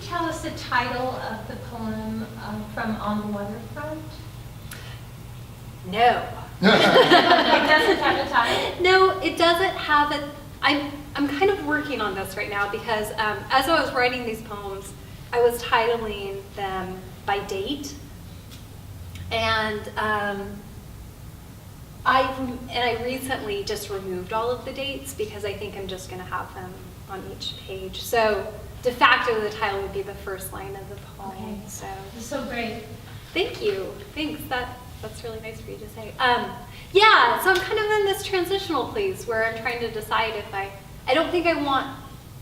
tell us the title of the poem from On the Waterfront? No. It doesn't have a title? No, it doesn't have a. I'm kind of working on this right now because as I was writing these poems, I was titling them by date, and I recently just removed all of the dates because I think I'm just going to have them on each page. So de facto, the title would be the first line of the poem. Okay. So It's so great. thank you. Thanks. That's really nice for you to say. Yeah. So I'm kind of in this transitional place where I'm trying to decide if I don't think I want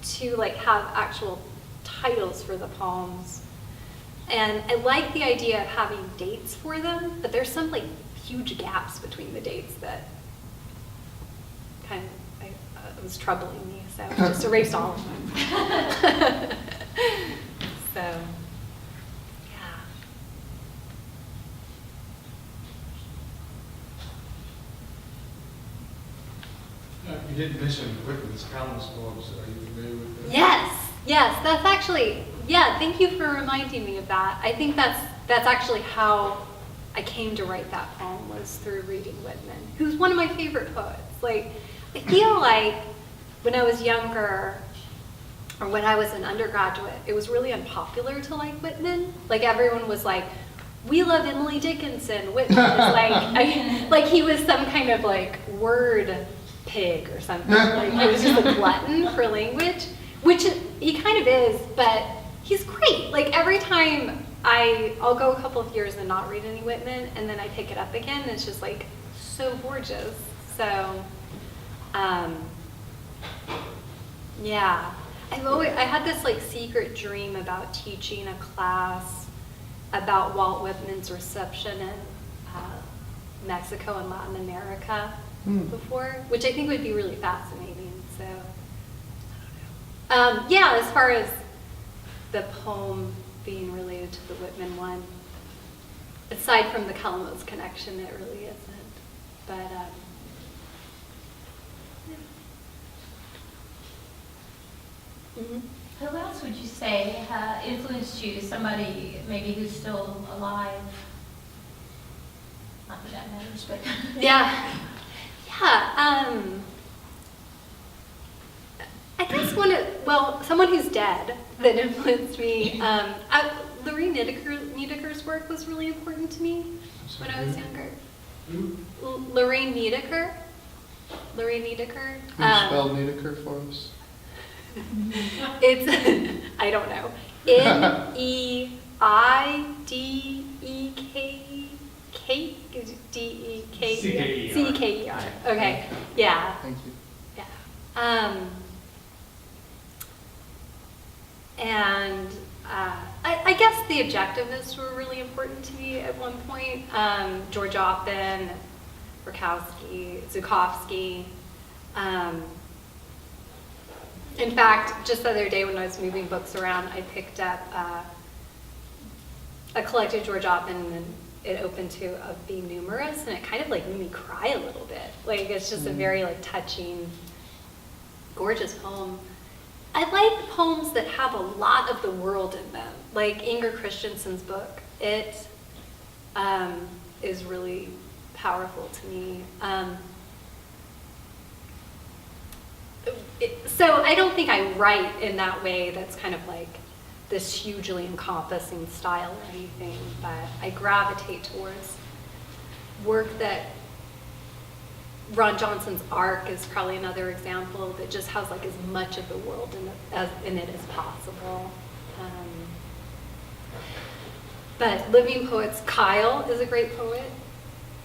to like have actual titles for the poems. And I like the idea of having dates for them, but there's some like huge gaps between the dates that kind of was troubling me, so I just erased all of them. So, yeah. You didn't mention Whitman's countless poems. Are you familiar with that? Yes, that's actually, yeah, thank you for reminding me of that. I think that's actually how I came to write that poem, was through reading Whitman, who's one of my favorite poets. Like, I feel like when I was younger, or when I was an undergraduate, it was really unpopular to like Whitman. Like, everyone was like, we love Emily Dickinson. Whitman is like he was some kind of like word pig or something. Like, he was just a glutton for language, which he kind of is, but he's great. Like, every time I'll go a couple of years and not read any Whitman, and then I pick it up again, and it's just like so gorgeous. So, yeah, I had this like secret dream about teaching a class about Walt Whitman's reception in Mexico and Latin America before, which I think would be really fascinating. So, I don't know. Yeah, as far as the poem being related to the Whitman one, aside from the Calamos connection, it really isn't. But yeah. Mm-hmm. Who else would you say influenced you? Somebody maybe who's still alive? Not that that matters, but Yeah. I guess someone who's dead that influenced me. Lorraine Niedeker's work was really important to me when I was younger. Lorraine Niedeker. Can you spell Niedeker for us? It's, I don't know, Nieidker. Okay, yeah. Thank you. Yeah. And I guess the objectivists were really important to me at one point. George Oppen, Zukowski. In fact, just the other day when I was moving books around, I picked up a collected George Oppen, and it opened to Of Being Numerous, and it kind of like made me cry a little bit. Like, it's just a very like touching, gorgeous poem. I like poems that have a lot of the world in them. Like Inger Christensen's book, it is really powerful to me. So I don't think I write in that way that's kind of like this hugely encompassing style or anything, but I gravitate towards work that Ron Johnson's Ark is probably another example that just has like as much of the world in it as possible. But living poets, Kyle is a great poet.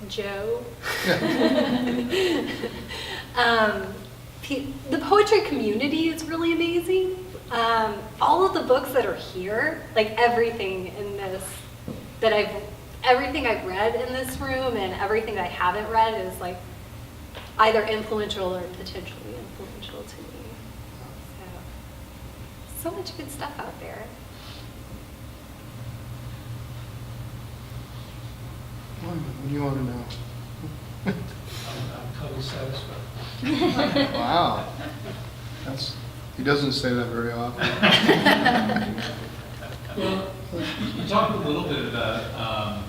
Joe. The poetry community is really amazing. All of the books that are here, like everything in this, everything I've read in this room and everything that I haven't read is like either influential or potentially influential to me. So much good stuff out there. What do you want to know? I'm totally satisfied. Wow. He doesn't say that very often. Well, you talked a little bit about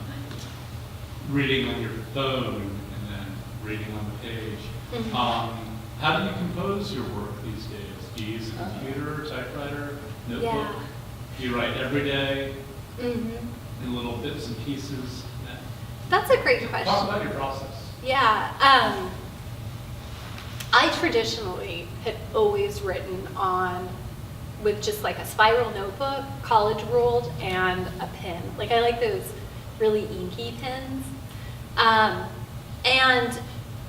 reading on your phone and then reading on the page. How do you compose your work these days? Do you use a computer, typewriter, notebook? Yeah. Do you write every day Mm-hmm. in little bits and pieces? That's a great question. Talk about your process. Yeah, I traditionally had always written with just like a spiral notebook, college ruled, and a pen. Like I like those really inky pens. And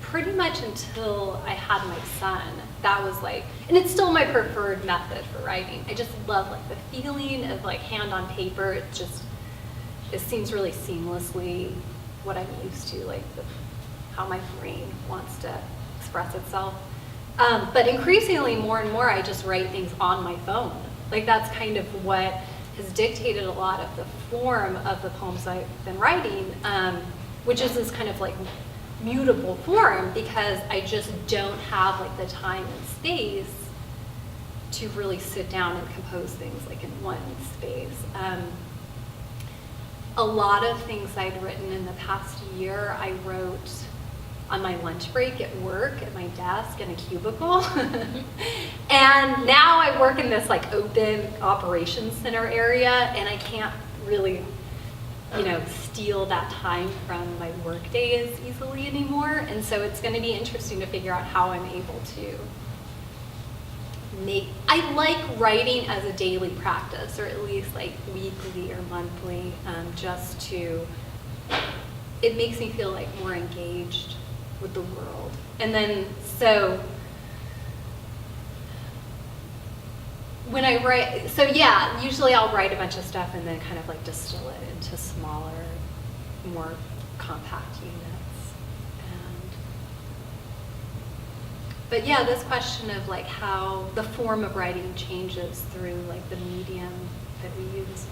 pretty much until I had my son, that was like, and it's still my preferred method for writing. I just love like the feeling of like hand on paper. It seems really seamlessly what I'm used to, like how my brain wants to express itself. But increasingly, more and more, I just write things on my phone. Like that's kind of what has dictated a lot of the form of the poems I've been writing, which is this kind of like mutable form because I just don't have like the time and space to really sit down and compose things like in one space. A lot of things I'd written in the past year, I wrote on my lunch break at work, at my desk, in a cubicle. And now I work in this like open operations center area, and I can't really, steal that time from my work days easily anymore. And so it's going to be interesting to figure out how I'm able to I like writing as a daily practice, or at least like weekly or monthly, it makes me feel like more engaged with the world. And then, so when I write, usually I'll write a bunch of stuff and then kind of like distill it into smaller, more compact units. But yeah, this question of like how the form of writing changes through like the medium that we use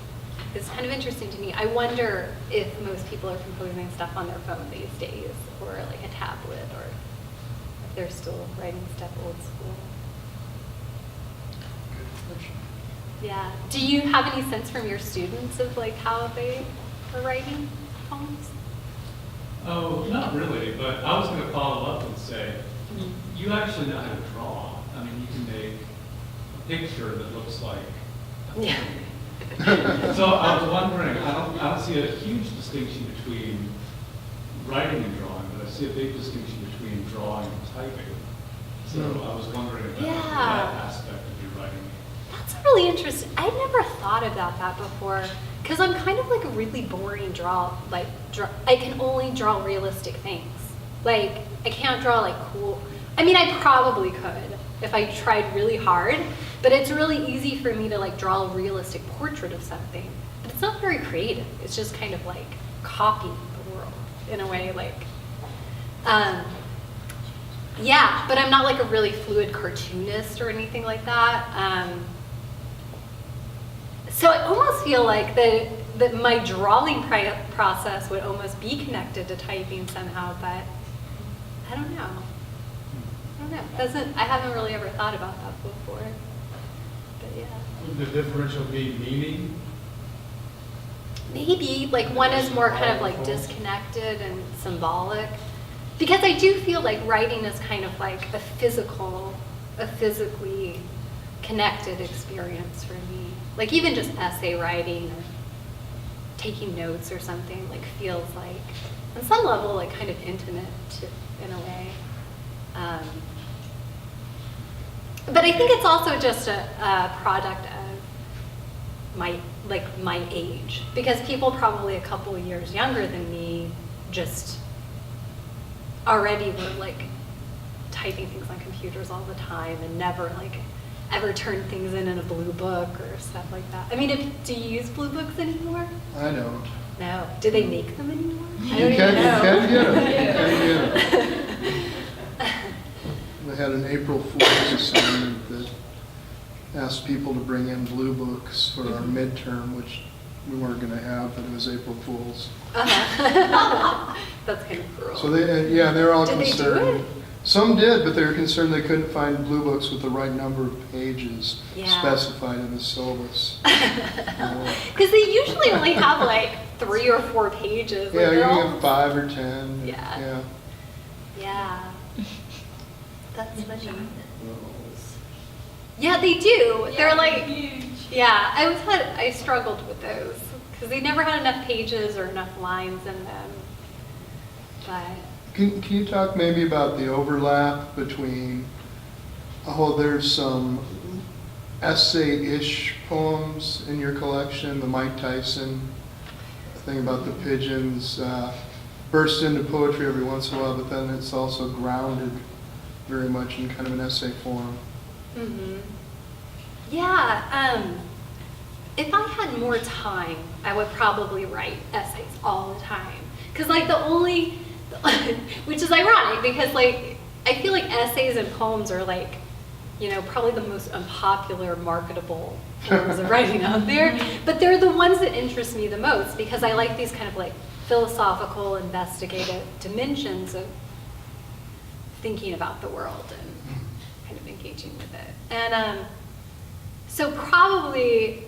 is kind of interesting to me. I wonder if most people are composing stuff on their phone these days, or like a tablet, or if they're still writing stuff old school. Good question. Yeah. Do you have any sense from your students of like how they are writing poems? Oh, not really, but I was going to follow up and say, you actually know how to draw. I mean, you can make a picture that looks like a Yeah. So I was wondering, I don't see a huge distinction between writing and drawing, but I see a big distinction between drawing and typing. So I was wondering about that aspect of your writing. That's really interesting. I never thought about that before, because I'm kind of like a really boring draw. I can only draw realistic things. Like, I can't draw like cool. I mean, I probably could if I tried really hard, but it's really easy for me to like draw a realistic portrait of something. But it's not very creative. It's just kind of like copying the world in a way, like, yeah, but I'm not like a really fluid cartoonist or anything like that. So I almost feel like that my drawing process would almost be connected to typing somehow, but I don't know. I haven't really ever thought about that before. But yeah. Would the differential be meaning? Maybe, like one is more kind of like disconnected and symbolic. Because I do feel like writing is kind of like a physically connected experience for me. Like even just essay writing or taking notes or something like feels like, on some level, like kind of intimate in a way. But I think it's also just a product of my age, because people probably a couple of years younger than me just already were like typing things on computers all the time and never like ever turned things in a blue book or stuff like that. I mean, do you use blue books anymore? I don't. No. Do they make them anymore? I You don't can even know. get them. I had an April Fool's assignment that asked people to bring in blue books for our midterm, which we weren't going to have, but it was April Fool's. Uh-huh. That's kind of cruel. So they're all Did they do concerned. it? Some did, but they were concerned they couldn't find blue books with the right number of pages Yeah. specified in the syllabus. Because they usually only have like 3 or 4 pages. Like, Yeah, you they're can all- have 5 or 10. Yeah. Yeah. That's funny. Yeah, they do. They're like, huge. yeah, I struggled with those because they never had enough pages or enough lines in them. But Can you talk maybe about the overlap between, there's some essay-ish poems in your collection, the Mike Tyson thing about the pigeons burst into poetry every once in a while, but then it's also grounded very much in kind of an essay form. hmm yeah, if I had more time, I would probably write essays all the time. Because like which is ironic because like, I feel like essays and poems are like, probably the most unpopular, marketable forms of writing out there. But they're the ones that interest me the most because I like these kind of like philosophical, investigative dimensions of thinking about the world and kind of engaging with it. And so probably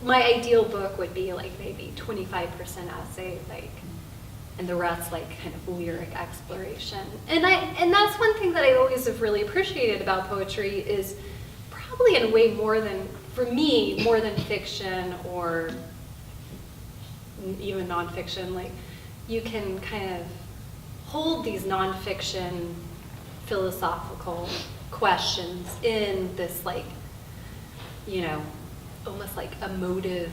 my ideal book would be like maybe 25% essay, like, and the rest like kind of lyric exploration. And that's one thing that I always have really appreciated about poetry is probably in a way more than, for me, more than fiction or even nonfiction. Like you can kind of hold these nonfiction philosophical questions in this like, almost like emotive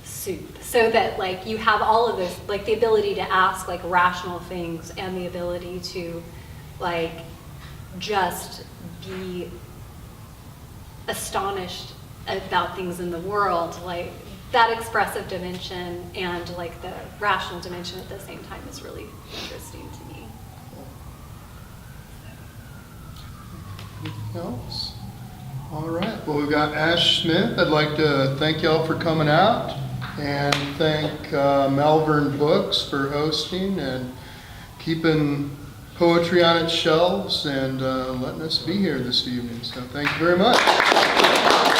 soup, so that like you have all of this, like the ability to ask like rational things and the ability to like just be astonished about things in the world, like that expressive dimension and like the rational dimension at the same time is really interesting to me. Anything else? All right, well, we've got Ash Smith. I'd like to thank y'all for coming out and thank Malvern Books for hosting and keeping poetry on its shelves and letting us be here this evening. So thank you very much.